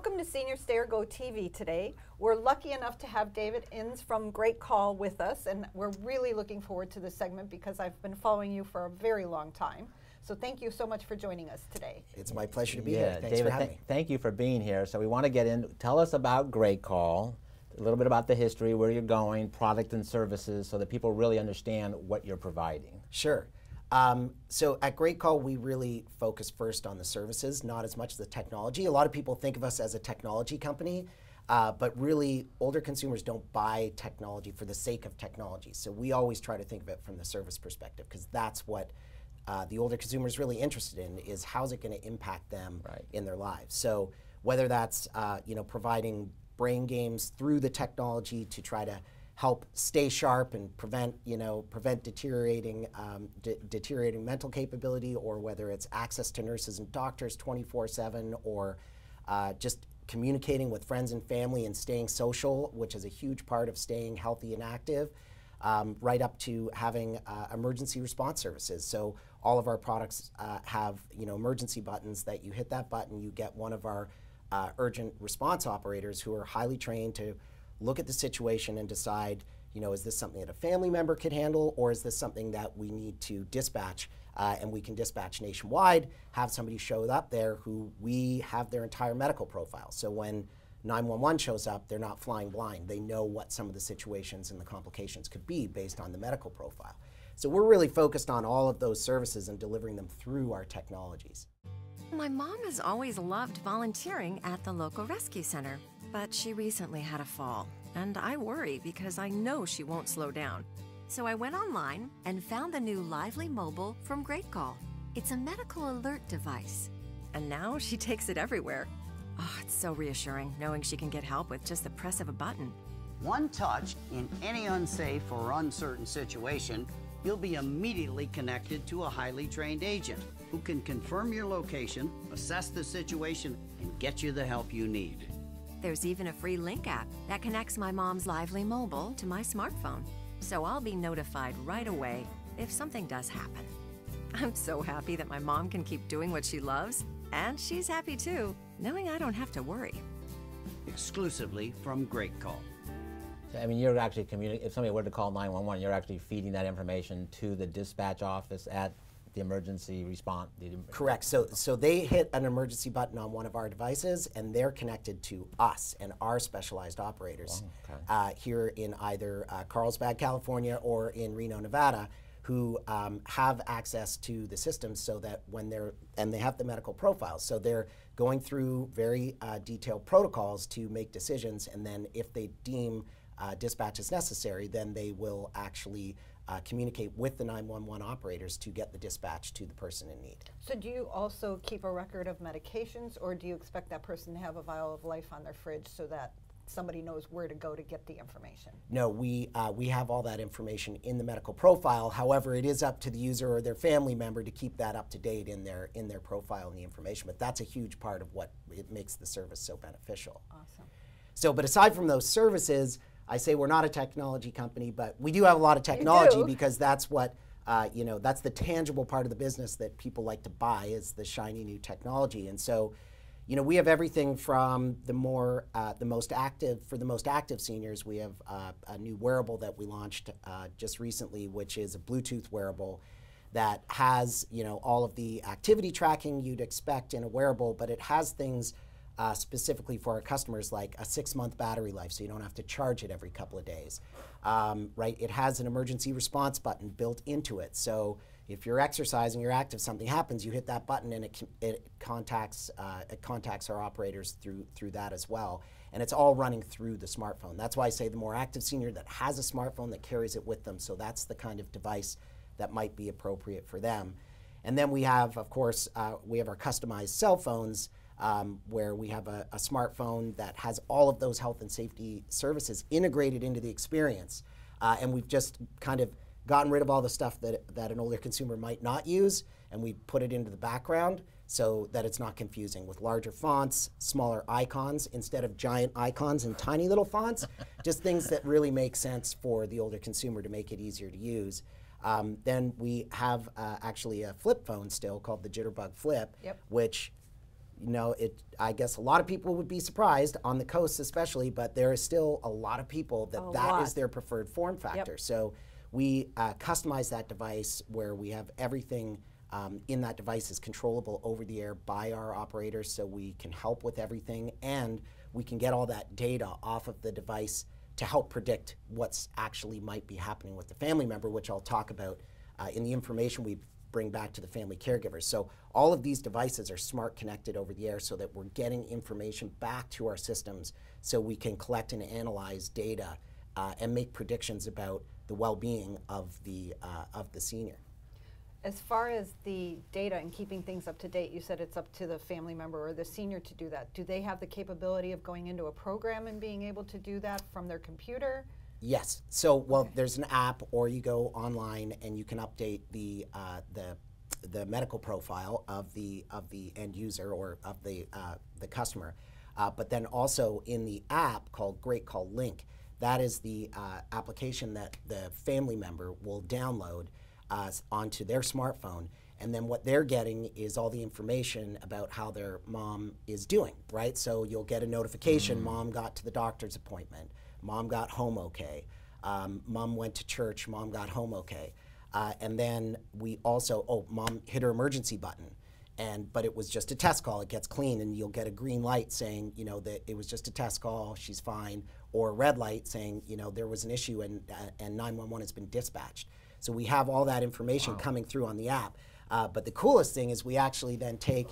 Welcome to Senior Stay or Go TV today. We're lucky enough to have David Inns from GreatCall with us, and we're really looking forward to this segment because I've been following you for a very long time. So thank you so much for joining us today. It's my pleasure to be here. Thanks David, for having me. Thank you for being here. So we want to get in, tell us about GreatCall, a little bit about the history, where you're going, product and services, so that people really understand what you're providing. Sure. So at GreatCall, we really focus first on the services, not as much the technology. A lot of people think of us as a technology company, but really older consumers don't buy technology for the sake of technology. So we always try to think of it from the service perspective, because that's what the older consumer is really interested in, is how's it going to impact them in their lives. So whether that's providing brain games through the technology to try to help stay sharp and prevent deteriorating mental capability, or whether it's access to nurses and doctors 24/7, or just communicating with friends and family and staying social, which is a huge part of staying healthy and active, right up to having emergency response services. So all of our products have emergency buttons that you hit that button, you get one of our urgent response operators who are highly trained to look at the situation and decide, is this something that a family member could handle, or is this something that we need to dispatch, and we can dispatch nationwide, have somebody show up there who we have their entire medical profile. So when 911 shows up, they're not flying blind. They know what some of the situations and the complications could be based on the medical profile. So we're really focused on all of those services and delivering them through our technologies. My mom has always loved volunteering at the local rescue center, but she recently had a fall, and I worry because I know she won't slow down. So I went online and found the new Lively Mobile from GreatCall. It's a medical alert device, and now she takes it everywhere. Oh, it's so reassuring knowing she can get help with just the press of a button. One touch in any unsafe or uncertain situation, you'll be immediately connected to a highly trained agent who can confirm your location, assess the situation, and get you the help you need. There's even a free link app that connects my mom's Lively Mobile to my smartphone, so I'll be notified right away if something does happen. I'm so happy that my mom can keep doing what she loves, and she's happy too, knowing I don't have to worry. Exclusively from GreatCall. I mean, you're actually if somebody were to call 911, you're actually feeding that information to the dispatch office at the emergency response. Correct. So they hit an emergency button on one of our devices, and they're connected to us and our specialized operators here in either Carlsbad, California, or in Reno, Nevada, who have access to the system, so that when they have the medical profiles, so they're going through very detailed protocols to make decisions, and then if they deem dispatch is necessary, then they will actually communicate with the 911 operators to get the dispatch to the person in need. So do you also keep a record of medications, or do you expect that person to have a vial of life on their fridge so that somebody knows where to go to get the information? No, we have all that information in the medical profile. However, it is up to the user or their family member to keep that up to date in their profile and the information. But that's a huge part of what it makes the service so beneficial. Awesome. So, but aside from those services, I say we're not a technology company, but we do have a lot of technology, because that's what, that's the tangible part of the business that people like to buy, is the shiny new technology. And so, we have everything from the most active seniors. We have a new wearable that we launched just recently, which is a Bluetooth wearable that has, all of the activity tracking you'd expect in a wearable, but it has things specifically for our customers, like a 6-month battery life, so you don't have to charge it every couple of days. It has an emergency response button built into it, so if you're exercising, you're active, something happens, you hit that button and it contacts our operators through that as well. And it's all running through the smartphone. That's why I say the more active senior that has a smartphone that carries it with them, so that's the kind of device that might be appropriate for them. And then we have, of course, we have our customized cell phones, where we have a smartphone that has all of those health and safety services integrated into the experience. And we've just kind of gotten rid of all the stuff that an older consumer might not use, and we put it into the background so that it's not confusing, with larger fonts, smaller icons instead of giant icons and tiny little fonts, just things that really make sense for the older consumer to make it easier to use. Then we have actually a flip phone still called the Jitterbug Flip, which you know, I guess a lot of people would be surprised, on the coast especially, but there is still a lot of people that is their preferred form factor. Yep. So we customize that device where we have everything in that device is controllable over the air by our operators, so we can help with everything, and we can get all that data off of the device to help predict what's actually might be happening with the family member, which I'll talk about in the information we bring back to the family caregivers. So all of these devices are smart connected over the air so that we're getting information back to our systems so we can collect and analyze data and make predictions about the well-being of the senior. As far as the data and keeping things up to date, you said it's up to the family member or the senior to do that. Do they have the capability of going into a program and being able to do that from their computer? Yes. So, well, there's an app, or you go online and you can update the medical profile of the end user or of the customer. But then also in the app called GreatCall Link, that is the application that the family member will download onto their smartphone, and then what they're getting is all the information about how their mom is doing, right? So you'll get a notification, mom got to the doctor's appointment, mom got home okay, mom went to church, mom got home okay. And then we also, mom hit her emergency button, but it was just a test call, it gets clean, and you'll get a green light saying, you know, that it was just a test call, she's fine, or a red light saying, you know, there was an issue and 911 has been dispatched. So we have all that information coming through on the app. But the coolest thing is we actually then take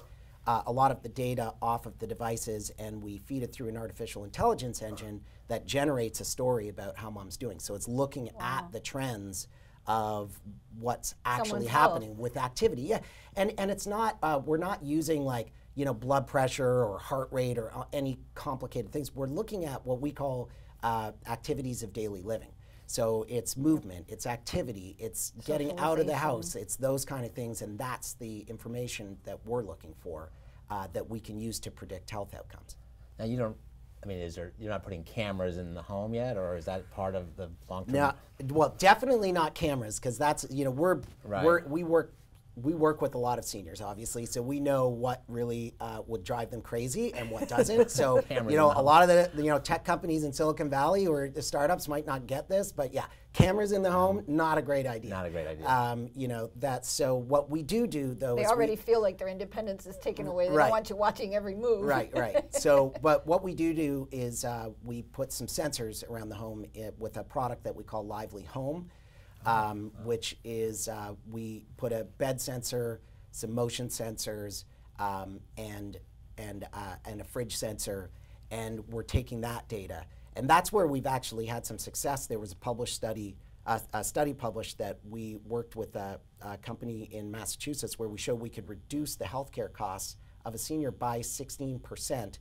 a lot of the data off of the devices and we feed it through an artificial intelligence engine that generates a story about how mom's doing. So it's looking at the trends of what's actually happening with activity. Yeah, and it's not, we're not using like, you know, blood pressure or heart rate or any complicated things. We're looking at what we call activities of daily living. So it's movement, it's activity, it's getting out of the house, it's those kind of things, and that's the information that we're looking for that we can use to predict health outcomes. Now you don't, I mean, you're not putting cameras in the home yet, or is that part of the long-term? No, well, definitely not cameras, because that's, you know, we work with a lot of seniors, obviously, so we know what really would drive them crazy and what doesn't. So, you know, a lot of the tech companies in Silicon Valley or the startups might not get this, but yeah, cameras in the home, not a great idea. Not a great idea. You know, that's so what we do though. They already feel like their independence is taken away. They don't want you watching every move. Right. So, but what we do is we put some sensors around the home with a product that we call Lively Home. Which is we put a bed sensor, some motion sensors, and a fridge sensor, and we're taking that data, and that's where we've actually had some success. There was a published study, a study published that we worked with a company in Massachusetts where we showed we could reduce the healthcare costs of a senior by 16%.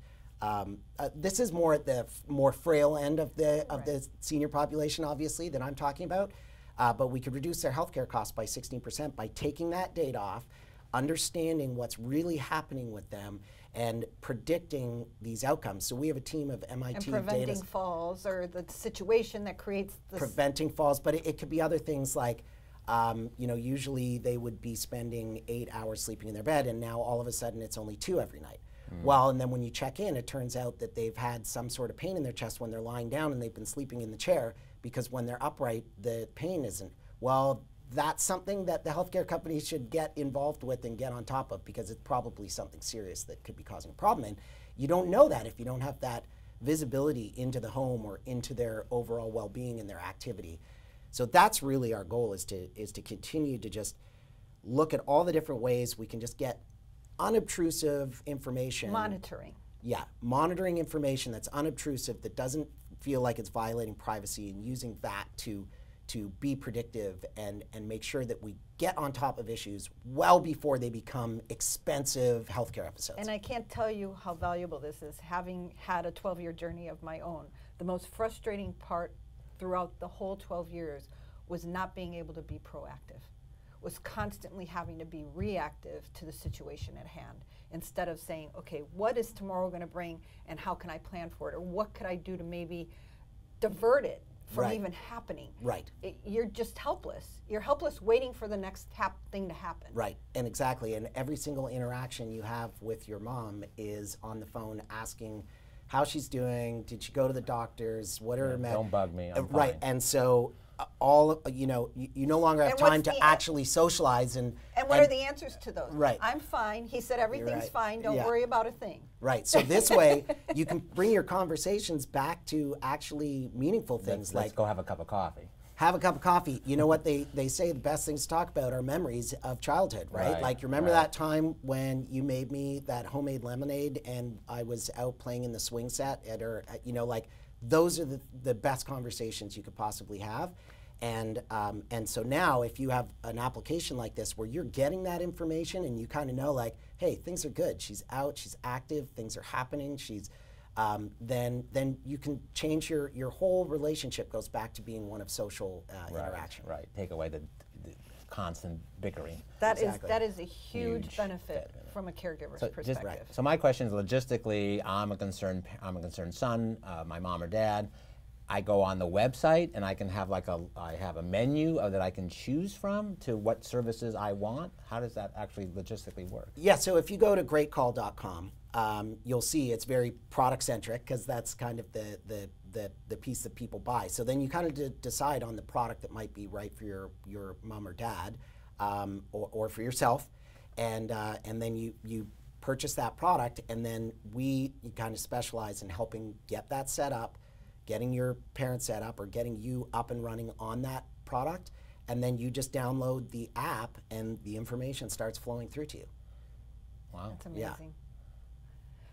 This is more at the more frail end of the senior population, obviously, that I'm talking about. But we could reduce their healthcare costs by 16% by taking that data off, understanding what's really happening with them, and predicting these outcomes. So we have a team of MIT and preventing falls or the situation that creates this. Preventing falls, but it could be other things like, you know, usually they would be spending 8 hours sleeping in their bed, and now all of a sudden it's only 2 every night. Well, and then when you check in, it turns out that they've had some sort of pain in their chest when they're lying down and they've been sleeping in the chair, because when they're upright, the pain isn't. Well, that's something that the healthcare companies should get involved with and get on top of, because it's probably something serious that could be causing a problem. And you don't know that if you don't have that visibility into the home or into their overall well-being and their activity. So that's really our goal, is to continue to just look at all the different ways we can just get unobtrusive information. Monitoring. Yeah, monitoring information that's unobtrusive, that doesn't feel like it's violating privacy, and using that to be predictive and make sure that we get on top of issues well before they become expensive healthcare episodes. And I can't tell you how valuable this is, having had a 12-year journey of my own. The most frustrating part throughout the whole 12 years was not being able to be proactive. Was constantly having to be reactive to the situation at hand, instead of saying, okay, what is tomorrow going to bring and how can I plan for it, or what could I do to maybe divert it from Right. even happening. Right. You're just helpless. You're helpless waiting for the next thing to happen. Right, and exactly, and every single interaction you have with your mom is on the phone asking how she's doing, did she go to the doctors, what are her Don't bug me, I'm right, fine. and so you no longer have And what's time to the actually socialize And what are the answers to those? Right. I'm fine. He said everything's right. fine. Don't Yeah. worry about a thing. Right, so this way you can bring your conversations back to actually meaningful things Let's like go have a cup of coffee. have a cup of coffee. You know what they say the best things to talk about are memories of childhood, right? Right, Like you remember right. that time when you made me that homemade lemonade and I was out playing in the swing set like those are the best conversations you could possibly have. And so now if you have an application like this where you're getting that information and you kind of know like, hey, things are good. She's out, she's active, things are happening, she's then you can change your whole relationship goes back to being one of social interaction. Right. Take away the constant bickering. Exactly. That is a huge Huge benefit from a caregiver's So perspective. so my question is logistically, I'm a concerned son, my mom or dad. I go on the website and I can have I have a menu that I can choose from to what services I want. How does that actually logistically work? Yeah, so if you go to GreatCall.com, you'll see it's very product centric because that's kind of the piece that people buy. So then you kind of decide on the product that might be right for your mom or dad, or for yourself, and then you purchase that product, and then you kind of specialize in helping get that set up, getting your parents set up, or getting you up and running on that product, and then you just download the app and the information starts flowing through to you. Wow. That's Yeah. amazing.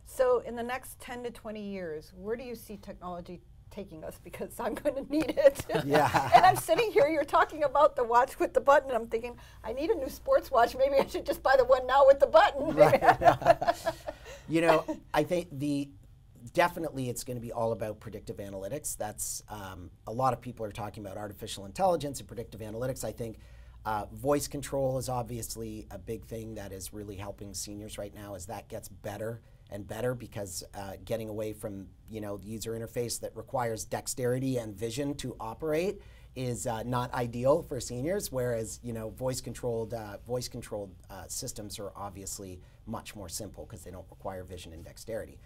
So in the next 10 to 20 years, where do you see technology taking us? Because I'm going to need it. Yeah. And I'm sitting here, you're talking about the watch with the button, and I'm thinking, I need a new sports watch. Maybe I should just buy the one now with the button. Right. I think definitely it's going to be all about predictive analytics. That's a lot of people are talking about artificial intelligence and predictive analytics. I think voice control is obviously a big thing that is really helping seniors right now as that gets better and better, because getting away from the user interface that requires dexterity and vision to operate is not ideal for seniors, whereas voice controlled systems are obviously much more simple because they don't require vision and dexterity.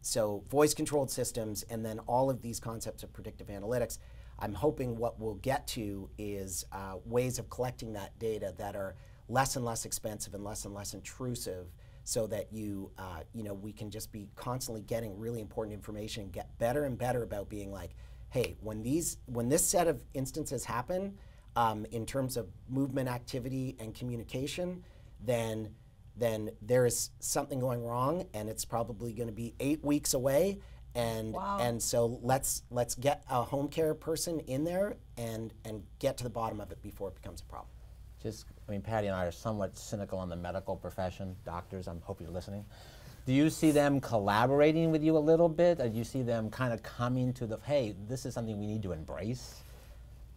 So voice-controlled systems, and then all of these concepts of predictive analytics, I'm hoping what we'll get to is ways of collecting that data that are less and less expensive and less intrusive, so that we can just be constantly getting really important information and get better and better about being like, hey, when this set of instances happen, in terms of movement, activity, and communication, then there is something going wrong, and it's probably going to be 8 weeks away, and so let's get a home care person in there and get to the bottom of it before it becomes a problem. Patty and I are somewhat cynical on the medical profession. Doctors, I hope you're listening. Do you see them collaborating with you a little bit? Or do you see them kind of coming to hey, this is something we need to embrace?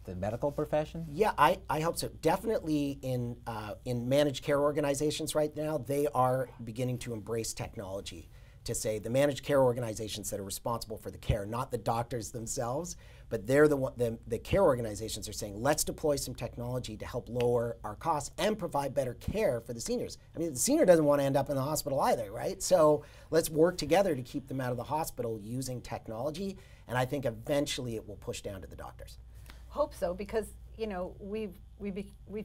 The medical profession? Yeah, I hope so. Definitely in managed care organizations right now, they are beginning to embrace technology. To say the managed care organizations that are responsible for the care, not the doctors themselves, but they're the care organizations are saying, let's deploy some technology to help lower our costs and provide better care for the seniors. The senior doesn't want to end up in the hospital either, right? So let's work together to keep them out of the hospital using technology, and I think eventually it will push down to the doctors. Hope so, because we've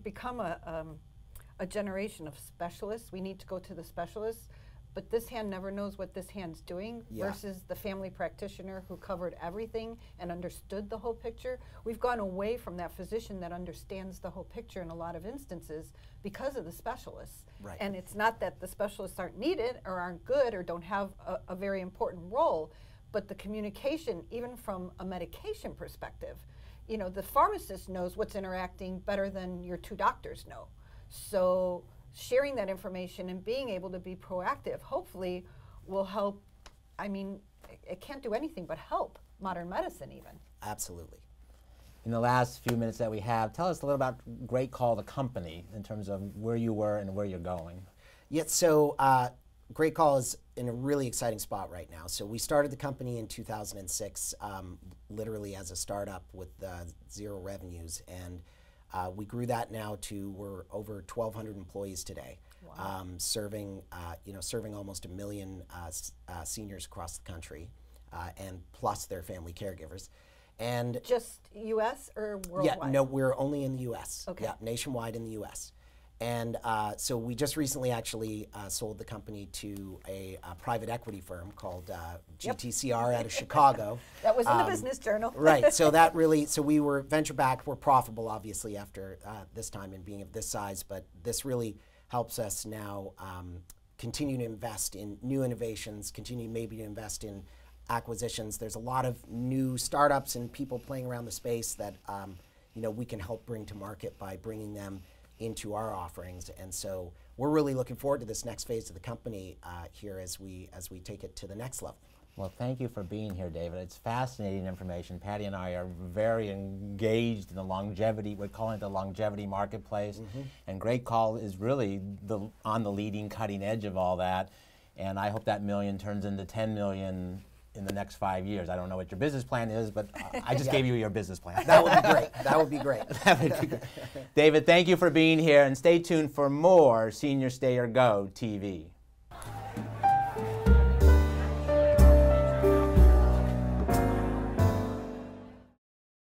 become a generation of specialists. We need to go to the specialists, but this hand never knows what this hand's doing. Yeah. Versus the family practitioner who covered everything and understood the whole picture. We've gone away from that physician that understands the whole picture in a lot of instances because of the specialists. Right. And it's not that the specialists aren't needed or aren't good or don't have a very important role, but the communication, even from a medication perspective, the pharmacist knows what's interacting better than your two doctors know. So sharing that information and being able to be proactive hopefully will help. It can't do anything but help modern medicine even. Absolutely. In the last few minutes that we have, tell us a little about GreatCall, the company, in terms of where you were and where you're going. Yeah, so GreatCall is in a really exciting spot right now. So we started the company in 2006, literally as a startup with 0 revenues, and we grew that now to we're over 1,200 employees today, wow. Serving almost 1 million seniors across the country, and plus their family caregivers. And just U.S. or worldwide? Yeah, no, we're only in the U.S. Okay. Yeah, nationwide in the U.S. And so we just recently actually sold the company to a private equity firm called GTCR out of Chicago. That was in the Business Journal. Right. So that really, so we were venture backed. We're profitable, obviously, after this time and being of this size. But this really helps us now continue to invest in new innovations, continue maybe to invest in acquisitions. There's a lot of new startups and people playing around the space that we can help bring to market by bringing them into our offerings, and so we're really looking forward to this next phase of the company here as we take it to the next level. Well, thank you for being here, David. It's fascinating information. Patty and I are very engaged in the longevity, we're calling it the longevity marketplace, and GreatCall is really on the leading, cutting edge of all that, and I hope that million turns into 10 million in the next 5 years. I don't know what your business plan is, but I just gave you your business plan. That would be great. That would be great. That would be great. David, thank you for being here, and stay tuned for more Senior Stay or Go TV.